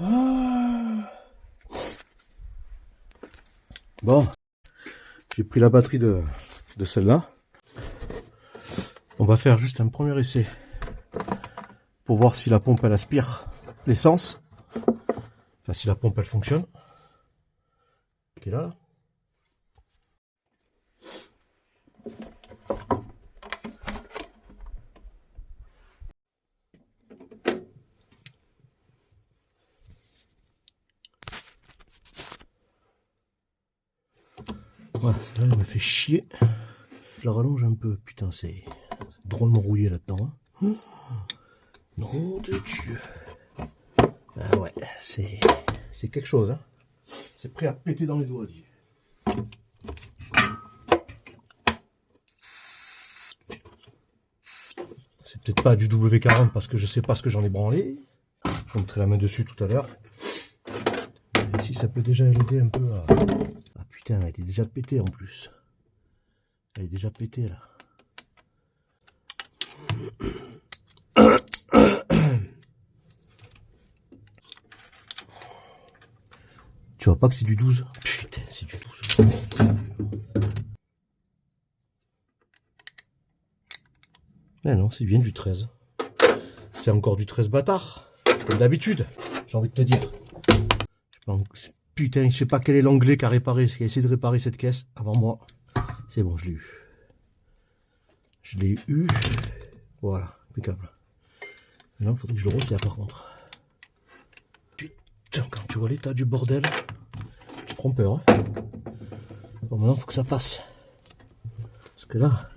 Ah. Bon, j'ai pris la batterie de celle-là. On va faire juste un premier essai pour voir si la pompe elle aspire l'essence. Enfin, si la pompe elle fonctionne. Ok, là. Voilà, celle-là elle me fait chier. Je la rallonge un peu. Putain, c'est drôlement rouillé là-dedans. Hein. Nom de Dieu. Ah ouais, c'est quelque chose. Hein. C'est prêt à péter dans les doigts. Dit. C'est peut-être pas du W40 parce que je sais pas ce que j'en ai branlé. Je mettrai la main dessus tout à l'heure. Si ça peut déjà aider un peu à... Ah putain, elle est déjà pétée en plus. Elle est déjà pétée là. Tu vois pas que c'est du 12? Putain, c'est du 12. Mais non, c'est bien du 13. C'est encore du 13 bâtard. Comme d'habitude, j'ai envie de te dire. Putain, je sais pas quel est l'anglais qui a essayé de réparer cette caisse avant moi. C'est bon, je l'ai eu. Je l'ai eu. Voilà, impeccable. Là, il faudrait que je le resserre par contre. Putain, quand tu vois l'état du bordel, tu prends peur. Hein. Bon, maintenant, il faut que ça passe. Parce que là...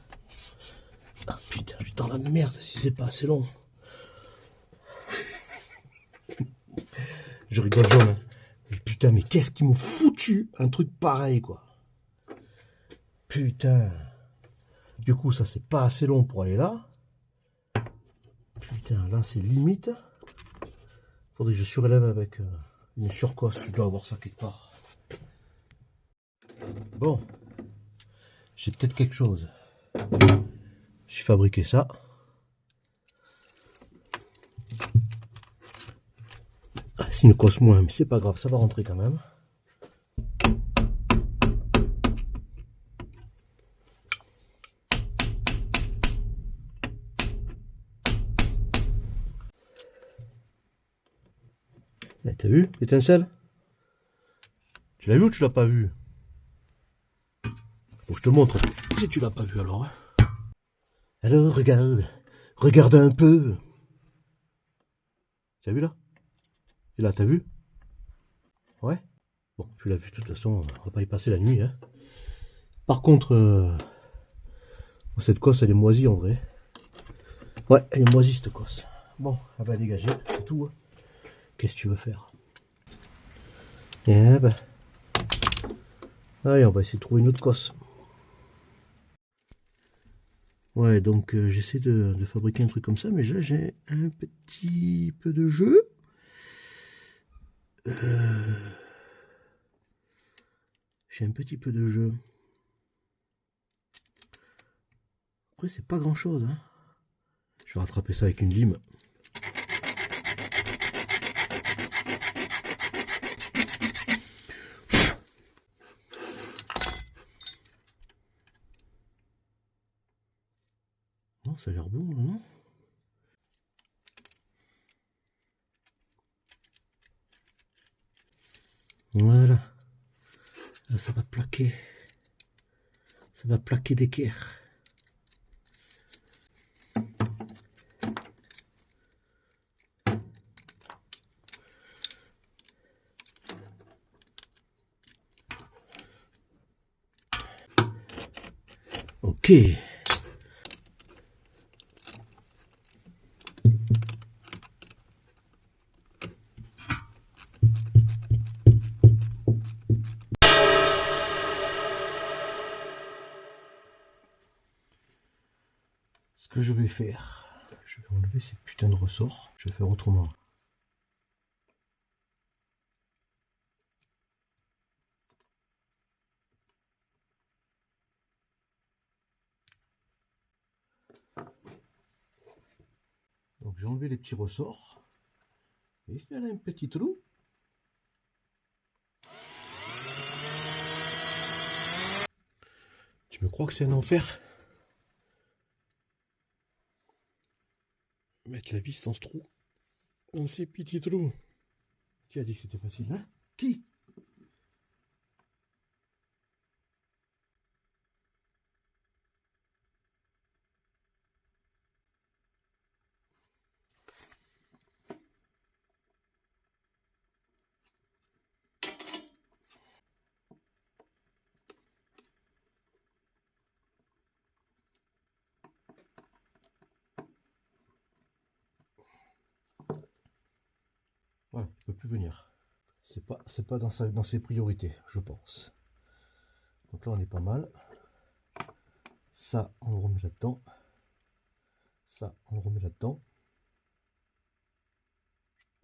Ah putain, je suis dans la merde si c'est pas assez long. Je rigole jaune. Hein. Mais putain, mais qu'est-ce qu'ils m'ont foutu un truc pareil, quoi. Putain. Du coup, ça, c'est pas assez long pour aller là. Putain, là, c'est limite. Faudrait que je surélève avec une surcosse. Je dois avoir ça quelque part. Bon. J'ai peut-être quelque chose. J'ai fabriqué ça. Ah, c'est une cosse moins, mais c'est pas grave, ça va rentrer quand même. Eh, t'as vu l'étincelle? Tu l'as vu ou tu l'as pas vu? Faut que je te montre. Si tu l'as pas vu alors. Hein. Alors regarde. Regarde un peu. T'as vu là? Et là, t'as vu? Ouais? Bon, tu l'as vu de toute façon, on va pas y passer la nuit. Hein. Par contre, cette cosse elle est moisie en vrai. Ouais, elle est moisie cette cosse. Bon, elle va dégager, c'est tout. Hein. Qu'est-ce que tu veux faire? Eh ben. Allez, on va essayer de trouver une autre cosse. Ouais, donc j'essaie de fabriquer un truc comme ça, mais là j'ai un petit peu de jeu. J'ai un petit peu de jeu. Après, c'est pas grand chose. Hein. Je vais rattraper ça avec une lime. Non, ça a l'air bon, non? Voilà. Là, ça va plaquer. Ça va plaquer d'équerre. Ok. Ce que je vais faire, je vais enlever ces putains de ressorts. Je vais faire autrement. Donc j'ai enlevé les petits ressorts. Et il y en a un petit trou. Je me crois que c'est un enfer. Mettre la vis dans ce trou. Dans ces petits trous. Qui a dit que c'était facile, hein? Qui? Voilà, il ne peut plus venir. C'est pas dans ses priorités, je pense. Donc là, on est pas mal. Ça, on le remet là-dedans. Ça, on le remet là-dedans.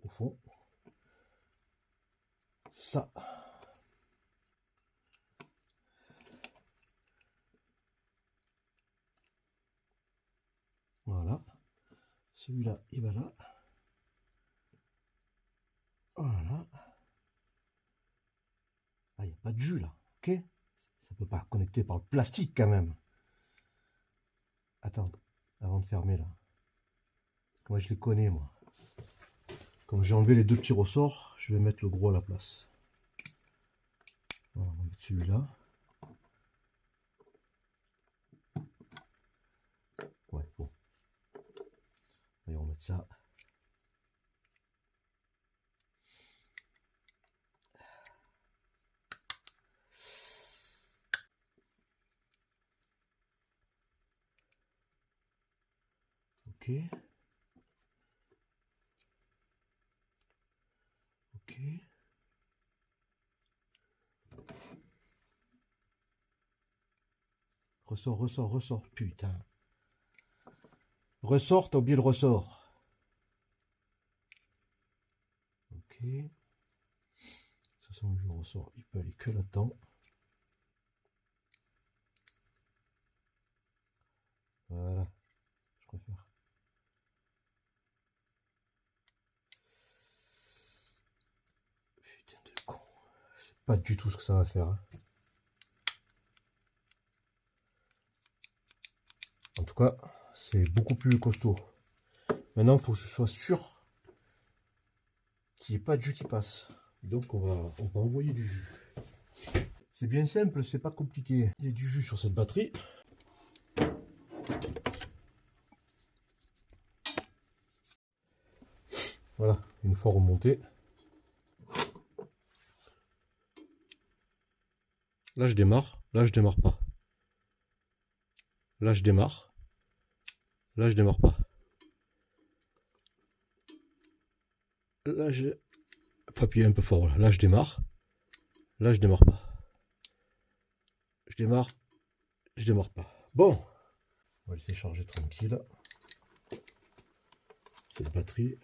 Au fond. Ça. Voilà. Celui-là, il va là. Voilà. Ah, il n'y a pas de jus là, ok? Ça peut pas connecter par le plastique quand même. Attends, avant de fermer là. Moi je les connais moi. Comme j'ai enlevé les deux petits ressorts, je vais mettre le gros à la place. Voilà, on va mettre celui-là. Ouais, bon. Allez, on va mettre ça. Ok. Ok. Ressort, ressort, ressort. Putain. Ressort, t'as oublié le ressort. Ok. De toute façon, le ressort, il peut aller que là-dedans. Voilà. Je préfère. Putain de con. Je sais pas du tout ce que ça va faire. Hein. En tout cas, c'est beaucoup plus costaud. Maintenant, il faut que je sois sûr qu'il n'y ait pas de jus qui passe. Donc, on va envoyer du jus. C'est bien simple, c'est pas compliqué. Il y a du jus sur cette batterie. Voilà, une fois remonté. Là, je démarre. Là, je démarre pas. Là, je démarre. Là, je démarre pas. Là, je... faut appuyer un peu fort. Là, je démarre. Là, je démarre pas. Je démarre. Je démarre pas. Bon. On va laisser charger tranquille. Cette batterie.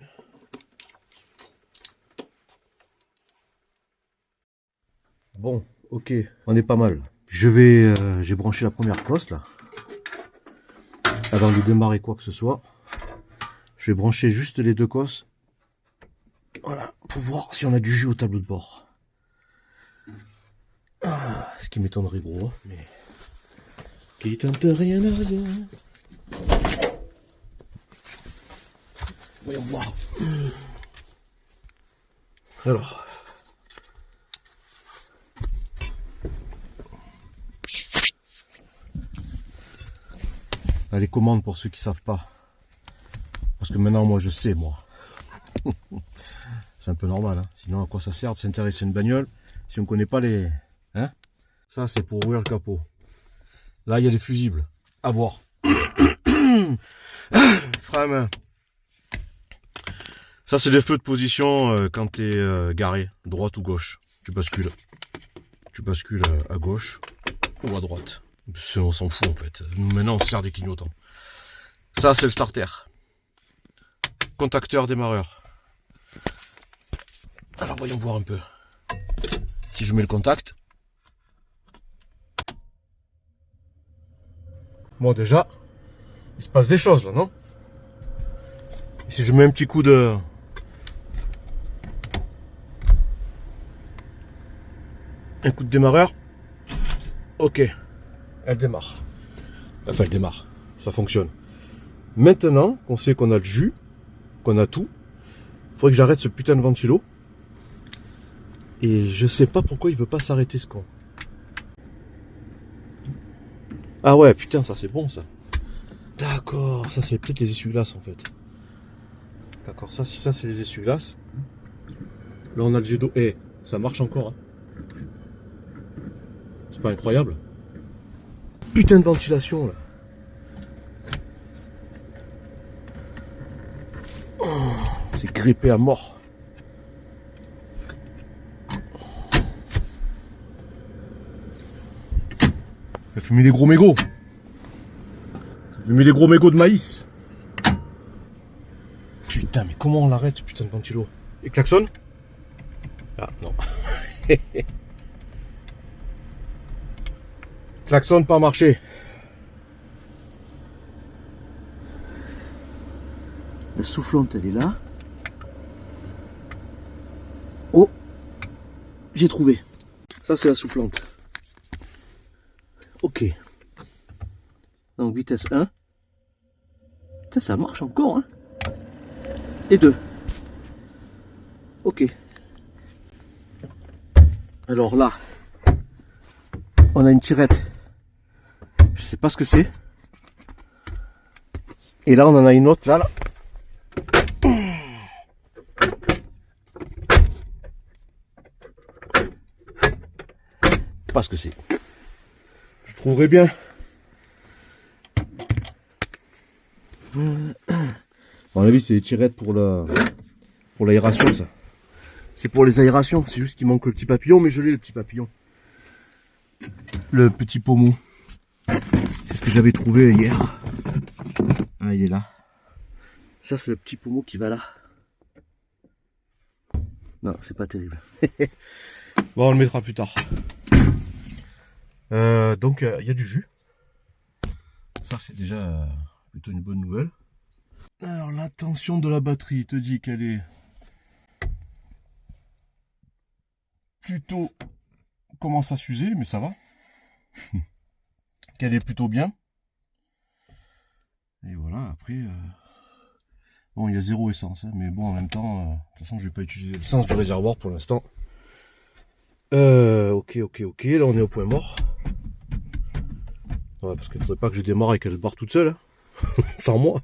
Bon, ok. On est pas mal. J'ai branché la première cloche là. Avant de démarrer quoi que ce soit. Je vais brancher juste les deux cosses. Voilà, pour voir si on a du jus au tableau de bord. Ah, ce qui m'étonnerait gros, mais... Qui tente rien à rien. Voyons voir. Alors... Là, les commandes pour ceux qui savent pas. Parce que maintenant, moi, je sais, moi. C'est un peu normal, hein. Sinon à quoi ça sert de s'intéresser à une bagnole si on connaît pas les... Hein? Ça c'est pour ouvrir le capot. Là il y a des fusibles. À voir. Frein à main. Ça c'est des feux de position quand tu es garé, droite ou gauche. Tu bascules. Tu bascules à gauche ou à droite. On s'en fout en fait. Nous maintenant on se sert des clignotants. Ça c'est le starter. Contacteur démarreur. Alors voyons voir un peu. Si je mets le contact. Bon déjà, il se passe des choses là, non? Et si je mets un petit coup de... Un coup de démarreur. Ok. elle démarre. Enfin, elle démarre. Ça fonctionne. Maintenant qu'on sait qu'on a le jus, qu'on a tout, il faudrait que j'arrête ce putain de ventilo. Et je sais pas pourquoi il veut pas s'arrêter ce con. Ah ouais, putain, ça c'est bon ça. D'accord, ça c'est peut-être les essuie-glaces en fait. D'accord, ça, si ça c'est les essuie-glaces. Là on a le jet d'eau. Eh, ça marche encore. Hein. C'est pas incroyable? Putain de ventilation là. Oh, c'est grippé à mort. Ça fait fumer des gros mégots. Ça fait fumer des gros mégots de maïs. Putain, mais comment on l'arrête, ce putain de ventilo? Et klaxonne? Ah, non. Klaxonne pas marché. La soufflante, elle est là. Oh, j'ai trouvé. Ça, c'est la soufflante. Ok. Donc, vitesse 1. Putain, ça marche encore, hein. Et 2. Ok. Alors là, on a une tirette. Je sais pas ce que c'est. Et là, on en a une autre, là. Pas ce que c'est. Je trouverai bien. À mon avis, c'est des tirettes pour l'aération, ça. C'est pour les aérations. C'est juste qu'il manque le petit papillon, mais je l'ai, le petit papillon. Le petit pommeau. C'est ce que j'avais trouvé hier. Ah, il est là. Ça, c'est le petit pommeau qui va là. Non, c'est pas terrible. Bon, on le mettra plus tard. Donc, il y a du jus. Ça, c'est déjà plutôt une bonne nouvelle. Alors, la tension de la batterie te dit qu'elle est plutôt commence à s'user, mais ça va. Qu'elle est plutôt bien. Et voilà, après... Bon, il y a 0 essence, hein, mais bon, en même temps, de toute façon, je vais pas utiliser l'essence du réservoir pour l'instant. Ok, là on est au point mort. Ouais, parce qu'il ne faudrait pas que je démarre et qu'elle se barre toute seule, hein. Sans moi.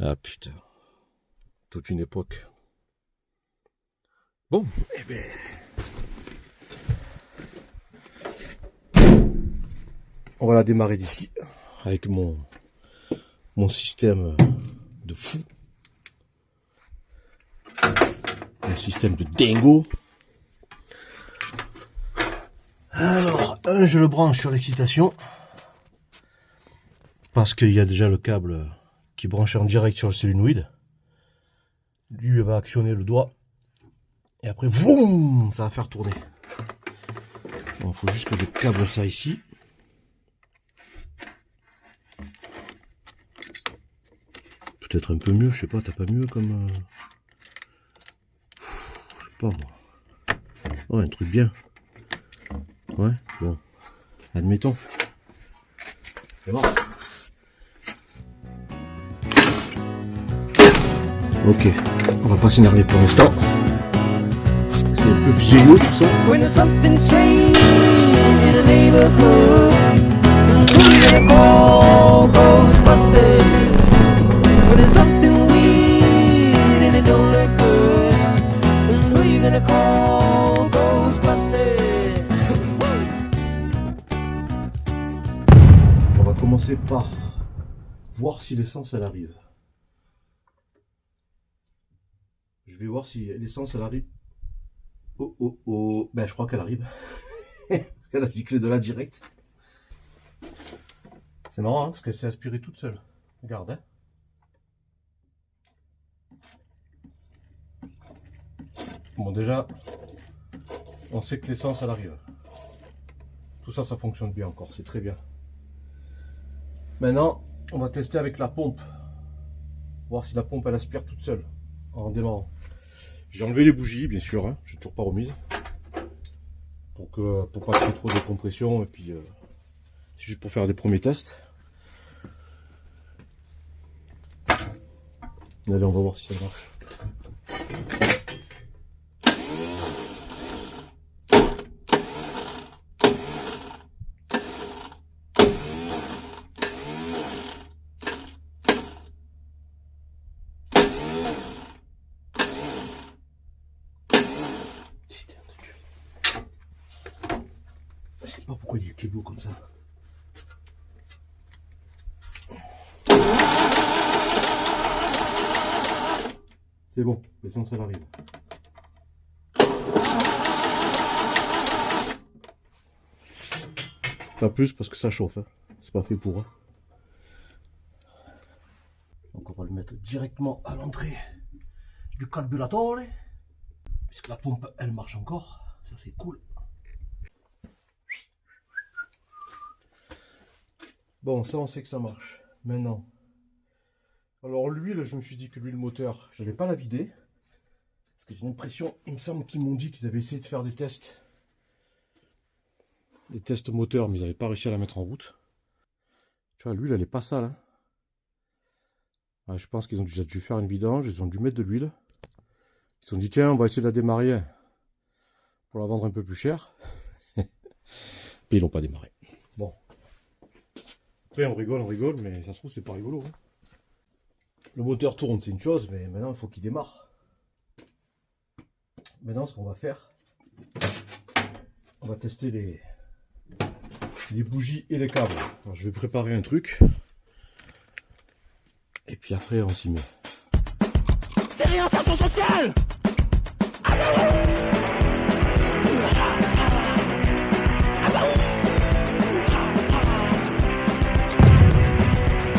Ah putain, toute une époque. Bon, eh ben... on va la démarrer d'ici, avec mon système de fou. Un système de dingo. Alors, je le branche sur l'excitation. Parce qu'il y a déjà le câble qui branche en direct sur le solénoïde. Lui, il va actionner le doigt. Et après, vroom, ça va faire tourner. Il faut juste que je câble ça ici. Peut-être un peu mieux, je sais pas, t'as pas mieux comme... Je sais pas moi. Ouais, un truc bien. Ouais, bon. Admettons. C'est bon. Ok, on va pas s'énerver pour l'instant. C'est un peu vieillot tout ça. When there's something strange in the neighborhood, who's gonna call Ghostbusters? When there's something weird and it don't look good, who you gonna call Ghostbusters? On va commencer par voir si l'essence elle arrive. Je vais voir si l'essence elle arrive. Oh. Ben je crois qu'elle arrive. Parce qu'elle a giclé de là direct. C'est marrant hein, parce qu'elle s'est aspirée toute seule. Regarde hein. Bon déjà, on sait que l'essence elle arrive. Tout ça, ça fonctionne bien encore, c'est très bien. Maintenant, on va tester avec la pompe. Voir si la pompe elle aspire toute seule en démarrant. J'ai enlevé les bougies, bien sûr, hein. J'ai toujours pas remise. pour pas créer trop de compression, et puis c'est juste pour faire des premiers tests. Allez, on va voir si ça marche. Je sais pas pourquoi il y a Kebo comme ça. C'est bon, l'essence elle arrive. Pas plus parce que ça chauffe, hein. C'est pas fait pour. Hein. Donc on va le mettre directement à l'entrée du carburateur, puisque la pompe elle marche encore. Ça c'est cool. Bon, ça on sait que ça marche. Maintenant, alors l'huile, je me suis dit que l'huile moteur, je n'allais pas la vider. Parce que j'ai l'impression, il me semble qu'ils m'ont dit qu'ils avaient essayé de faire des tests. Des tests moteurs, mais ils n'avaient pas réussi à la mettre en route. Tu vois, l'huile, elle est pas sale. Hein. Ah, je pense qu'ils ont déjà dû faire une vidange, ils ont dû mettre de l'huile. Ils se sont dit, tiens, on va essayer de la démarrer pour la vendre un peu plus cher. Puis ils l'ont pas démarré. Bon. Après, on rigole, mais ça se trouve, c'est pas rigolo. Hein. Le moteur tourne, c'est une chose, mais maintenant, il faut qu'il démarre. Maintenant, ce qu'on va faire, on va tester les bougies et les câbles. Alors, je vais préparer un truc. Et puis après, on s'y met. C'est réinsertion sociale.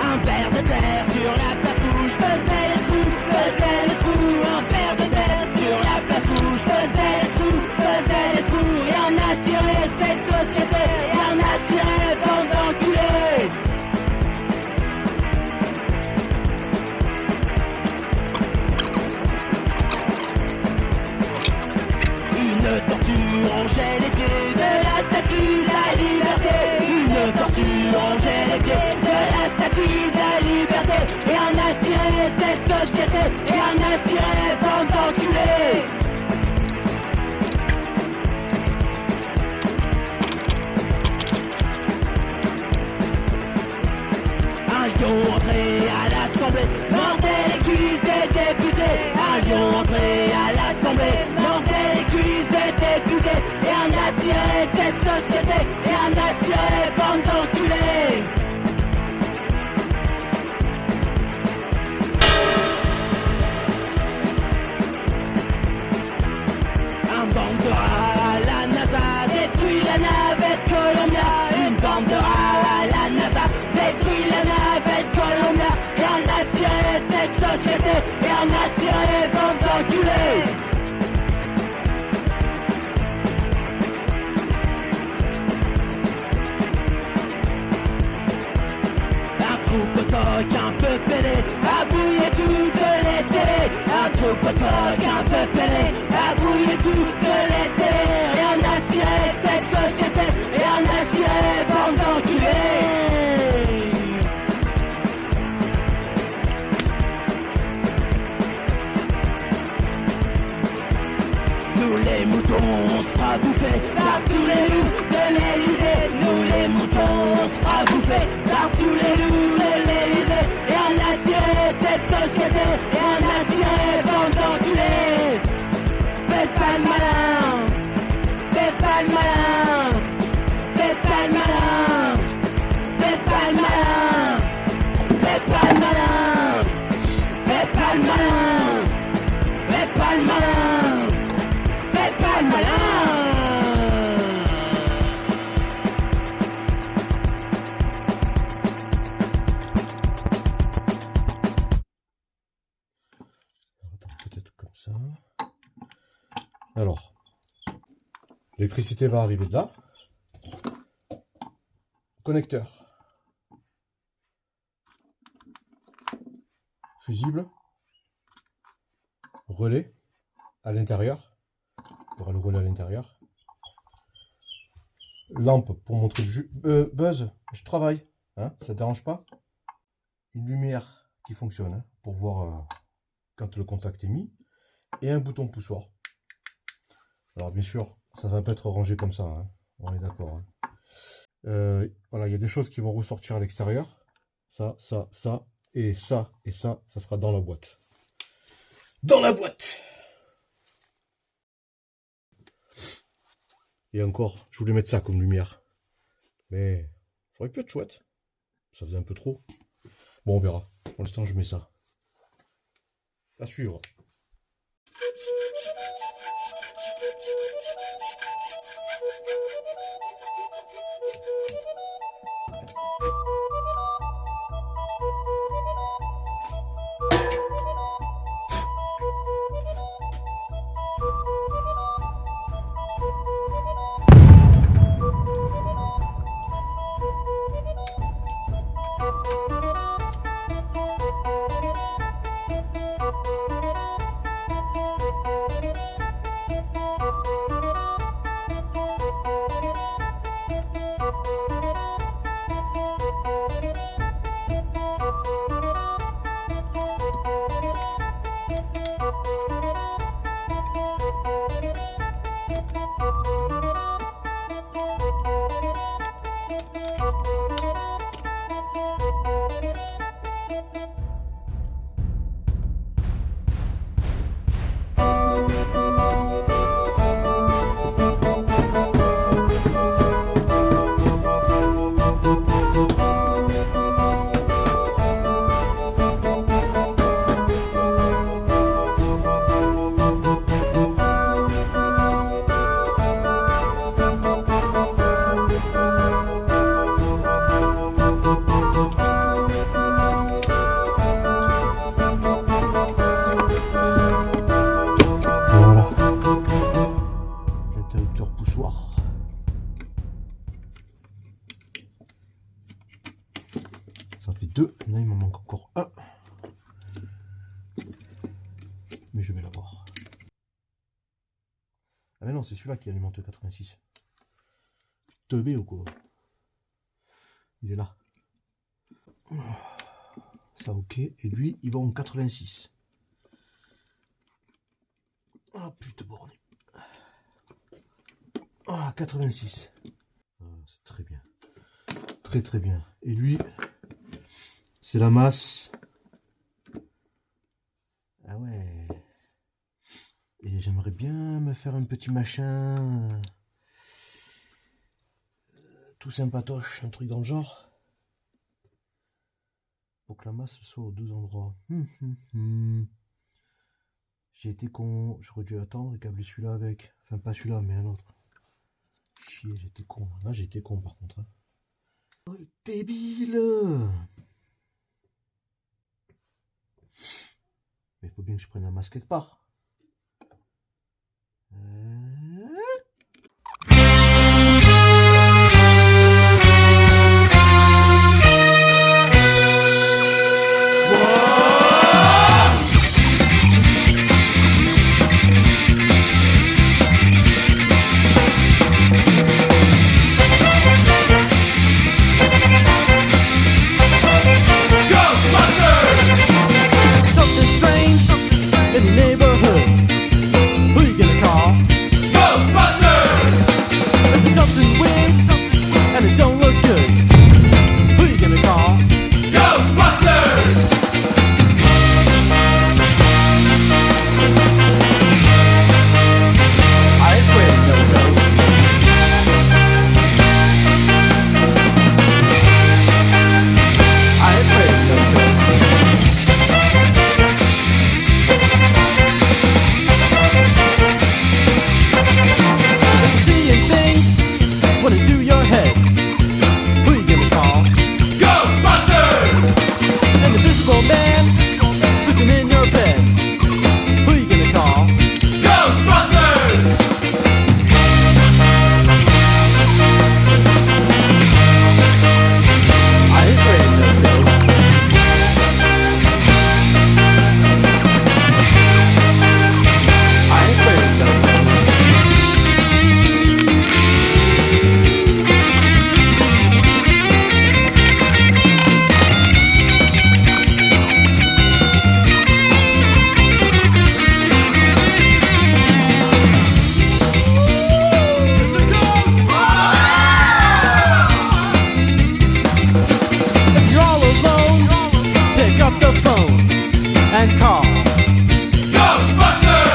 Un verre de terre sur la place où je faisais les trous, un verre de terre sur la place où je faisais les trous, et on a tiré cette société, et on a tiré bande d'enculés. Une tortue rongeait les pieds de la statue de la liberté. Une tortue rongeait les pieds de la statue de la liberté. Et on a tiré cette société, et on a tiré bande d'enculés. Un lion entré à l'Assemblée, mordait les cuisses des députés. Un lion entré à l'Assemblée, mordait les cuisses des députés. Et on a tiré cette société, et on a tiré bande d'enculés. Un bande de rats à la NASA détruit la navette Columbia. Une bande de rats à la NASA détruit la navette Columbia. Et on a tiré cette société, et on a tiré bande d'enculés. Un troupeau de coqs un peu pédé a bouillé toutes les télés. Un troupeau de coqs un peu pédé a bouillé toutes les télés. Et on a tiré cette société, et on a tiré bande d'enculés. Nous les moutons, on se fera bouffer par tous les loups de l'Elysée. Nous les moutons, on se fera bouffer par tous les loups de l'Elysée. Et on a tiré cette société, et on a tiré bande d'enculés. Faites pas le malin, faites pas le malin, faites pas le malin, faites pas le malin, faites pas le malin, faites pas le malin, faites pas le malin, faites pas le malin. Peut-être comme ça. Alors, l'électricité va arriver de là. Connecteur. Fusible. Relais à l'intérieur. Il y aura le relais à l'intérieur. lampe pour montrer le jus. Buzz, je travaille, hein, ça te dérange pas? Une lumière qui fonctionne, hein, pour voir quand le contact est mis. Et un bouton poussoir. Alors bien sûr, ça va pas être rangé comme ça, hein, on est d'accord. Hein. Voilà, il y a des choses qui vont ressortir à l'extérieur. Ça, et ça, ça sera dans la boîte. Dans la boîte! Et encore, je voulais mettre ça comme lumière. Mais ça aurait pu être chouette. Ça faisait un peu trop. Bon, on verra. Pour l'instant, je mets ça. À suivre. Ça fait 2. Là, il m'en manque encore 1. Mais je vais l'avoir. Ah mais non, c'est celui-là qui alimente le 86. Teubé ou quoi? Il est là. Ça, ok. Et lui, il va en 86. Ah, putain borné. Ah, 86. Ah, c'est très bien. Très très bien. Et lui, c'est la masse. Ah ouais. Et j'aimerais bien me faire un petit machin. Tout sympatoche, un truc dans le genre. Pour que la masse soit aux deux endroits. J'ai été con, j'aurais dû attendre et câbler celui-là avec. Enfin, pas celui-là, mais un autre. Chier, j'étais con. Là, j'étais con par contre. Hein. Oh, le débile! Mais il faut bien que je prenne la masse quelque part. gonna call? Ghostbusters!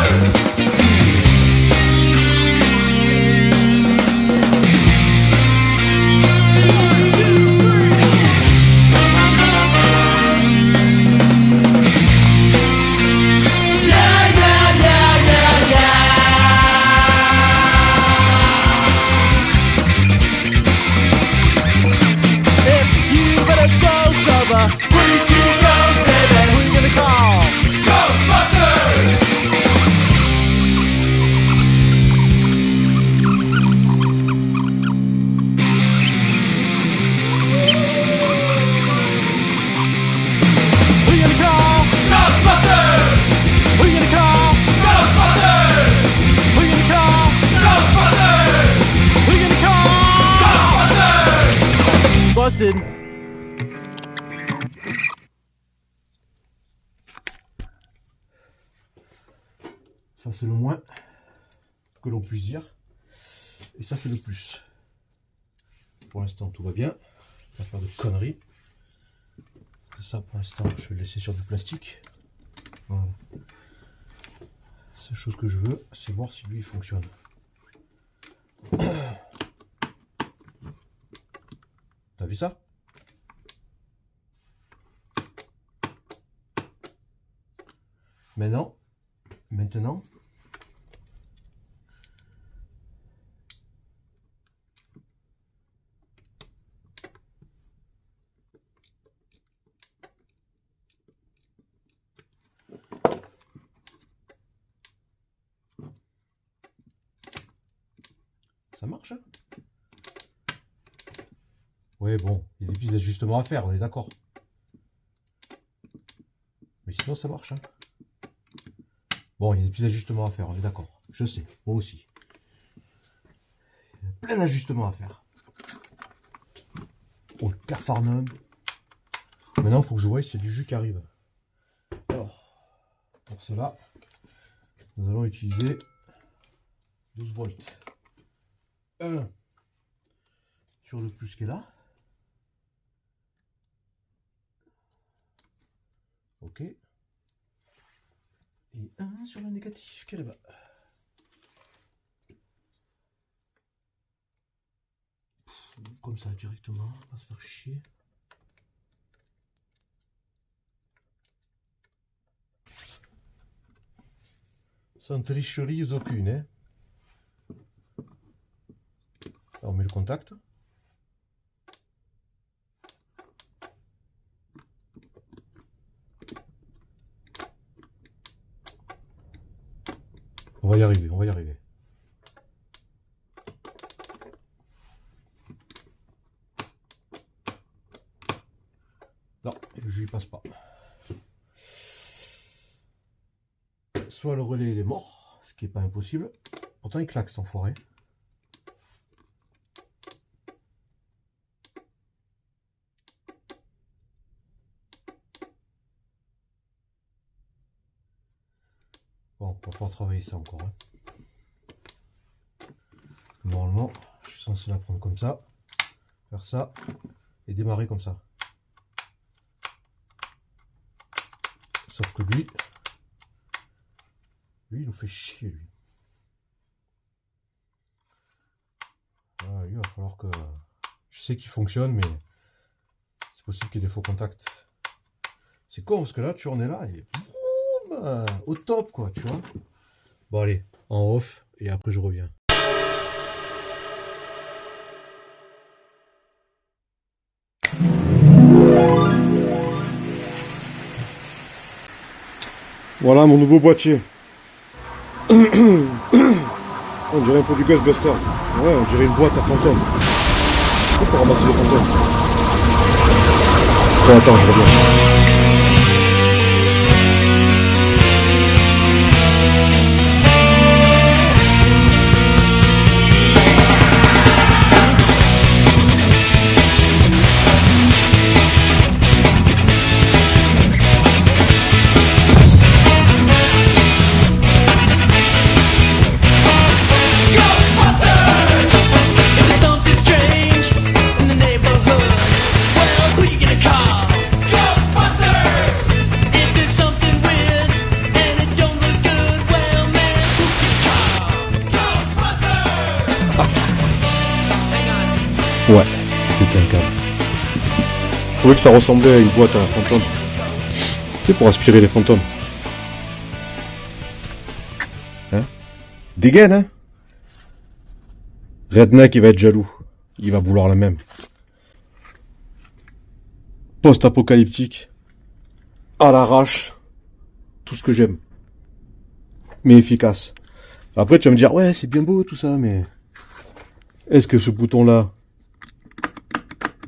Ça c'est le moins que l'on puisse dire. Et ça c'est le plus. Pour l'instant tout va bien. Pas faire de conneries. Ça pour l'instant je vais le laisser sur du plastique. Voilà. La seule chose que je veux c'est voir si lui il fonctionne. T'as vu ça? Maintenant, ça marche, hein? Ouais, bon, il y a des petits ajustements à faire, on est d'accord. Mais sinon, ça marche, hein? Bon, il y a des petits ajustements à faire, on est d'accord. Je sais, moi aussi. Il y a plein d'ajustements à faire. Oh, le père Farnum. Maintenant, il faut que je voie s'il y a du jus qui arrive. Alors, pour cela, nous allons utiliser 12 volts. Un sur le plus qui est là. Ok. Et un sur le négatif qui est là-bas. Comme ça directement, on va pas se faire chier. Sans tricherie aucune, hein. Alors, on met le contact. On va y arriver, on va y arriver. Non, le jus il passe pas. Soit le relais il est mort, ce qui n'est pas impossible. Pourtant il claque cet enfoiré. Bon, on va pouvoir travailler ça encore. Hein. Normalement, je suis censé la prendre comme ça, faire ça et démarrer comme ça. Sauf que lui, il nous fait chier, lui. Ah, lui, il va falloir que... Je sais qu'il fonctionne, mais c'est possible qu'il y ait des faux contacts. C'est con, parce que là, tu en es là et... au top, quoi, tu vois. Bon, allez, en off, et après je reviens. Voilà mon nouveau boîtier. On dirait un peu du Ghostbuster. Ouais, on dirait une boîte à fantômes. Pour ramasser les fantômes. Bon, attends, je reviens. Who you gonna call? Ghostbusters! Ouais, c'était un câble. Je trouvais que ça ressemblait à une boîte à fantômes. Tu sais, pour aspirer les fantômes. Hein? Dégaine, hein? Redneck, il va être jaloux. Il va vouloir la même. Post-apocalyptique. À l'arrache. Tout ce que j'aime. Mais efficace. Après, tu vas me dire, ouais, c'est bien beau tout ça, mais... Est-ce que ce bouton-là,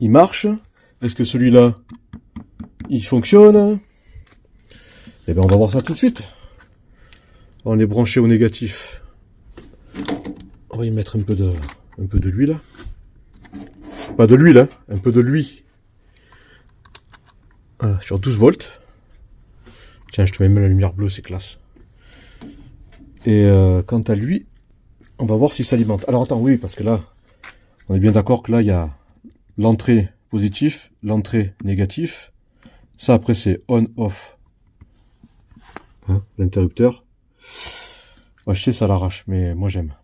il marche? Est-ce que celui-là, il fonctionne? Eh bien, on va voir ça tout de suite. On est branché au négatif. On va y mettre un peu de l'huile. Pas de l'huile, hein, un peu de lui. Voilà, sur 12 volts. Tiens, je te mets même la lumière bleue, c'est classe. Et quant à lui, on va voir s'il s'alimente. Alors attends, oui, parce que là, on est bien d'accord que là, il y a l'entrée positif, l'entrée négatif. Ça, après, c'est on-off. Hein, l'interrupteur. Ouais, je sais, ça l'arrache, mais moi, j'aime.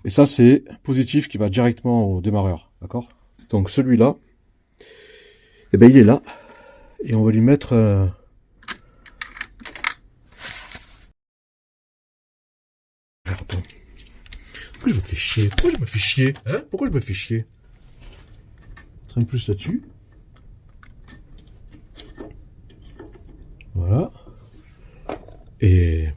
Et ça, c'est positif qui va directement au démarreur. D'accord? Donc, celui-là, eh ben, il est là. Et on va lui mettre... Attends. Pourquoi je me fais chier? Pourquoi je me fais chier? Hein? Pourquoi je me fais chier? Un plus là-dessus. Voilà. Et...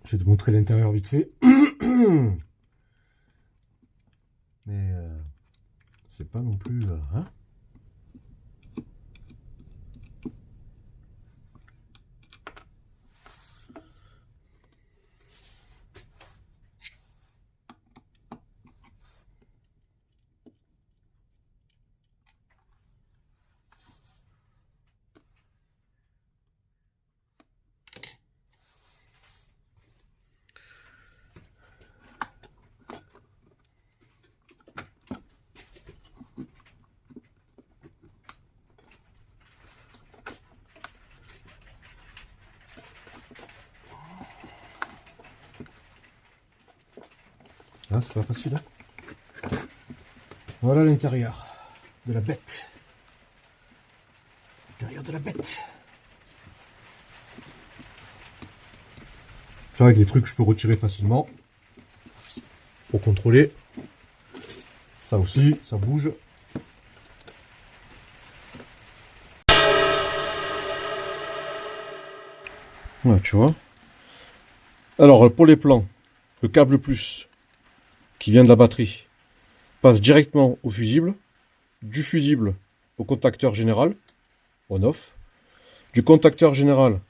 je vais te montrer l'intérieur vite fait. Mais c'est pas non plus... hein? Ah, c'est pas facile, hein? Voilà l'intérieur de la bête. L'intérieur de la bête. Tu vois, avec des trucs que je peux retirer facilement. Pour contrôler. Ça aussi, ça bouge. Ouais, tu vois. Alors, pour les plans, le câble plus qui vient de la batterie passe directement au fusible, du fusible au contacteur général, on-off, du contacteur général,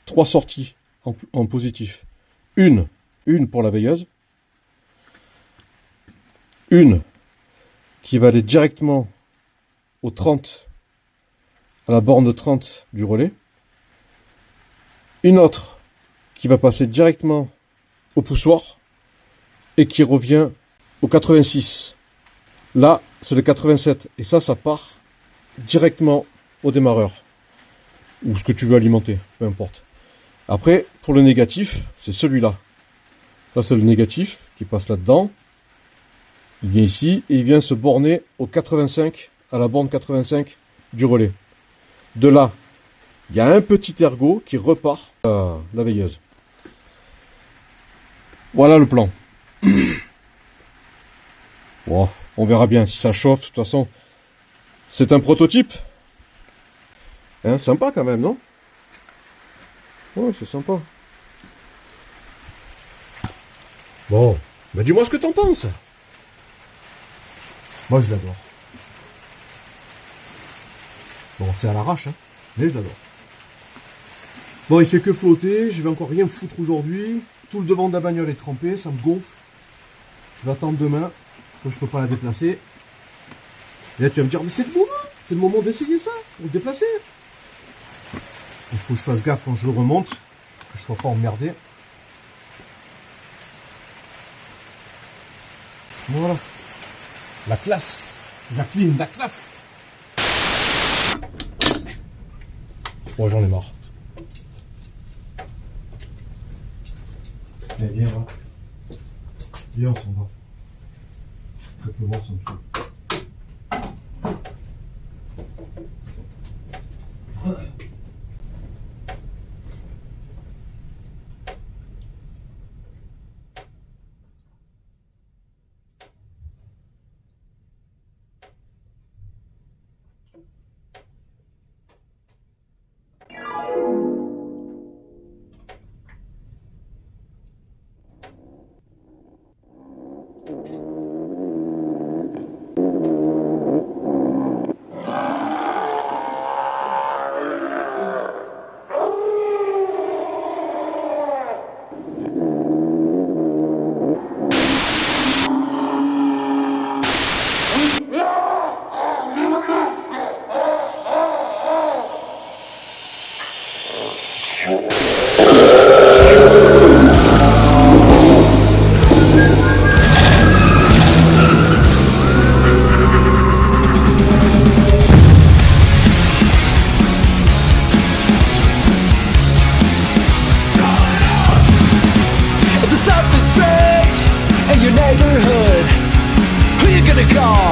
3 sorties en positif, une pour la veilleuse, une qui va aller directement au 30, à la borne 30 du relais, une autre qui va passer directement au poussoir et qui revient au 86. Là, c'est le 87. Et ça part directement au démarreur. Ou ce que tu veux alimenter, peu importe. Après, pour le négatif, c'est celui-là. Là, c'est le négatif qui passe là-dedans. Il vient ici et il vient se borner au 85, à la borne 85 du relais. De là, il y a un petit ergot qui repart à la veilleuse. Voilà le plan. Bon, on verra bien si ça chauffe. De toute façon, c'est un prototype. Hein, sympa quand même, non? Ouais, c'est sympa. Bon, bah dis-moi ce que t'en penses. Moi, je l'adore. Bon, c'est à l'arrache, hein, mais je l'adore. Bon, il fait que flotter. Je vais encore rien foutre aujourd'hui. Tout le devant de la bagnole est trempé, ça me gonfle. Je vais attendre demain, comme je peux pas la déplacer. Et là, tu vas me dire, mais c'est le moment d'essayer ça, pour le déplacer. Faut que je fasse gaffe quand je le remonte, que je sois pas emmerdé. Voilà. La classe. Jacqueline, la classe. Bon, j'en ai marre. Mais viens, hein. Viens, on s'en va. Simplement, ça me saoule. If there's something strange in your neighborhood, who you gonna call?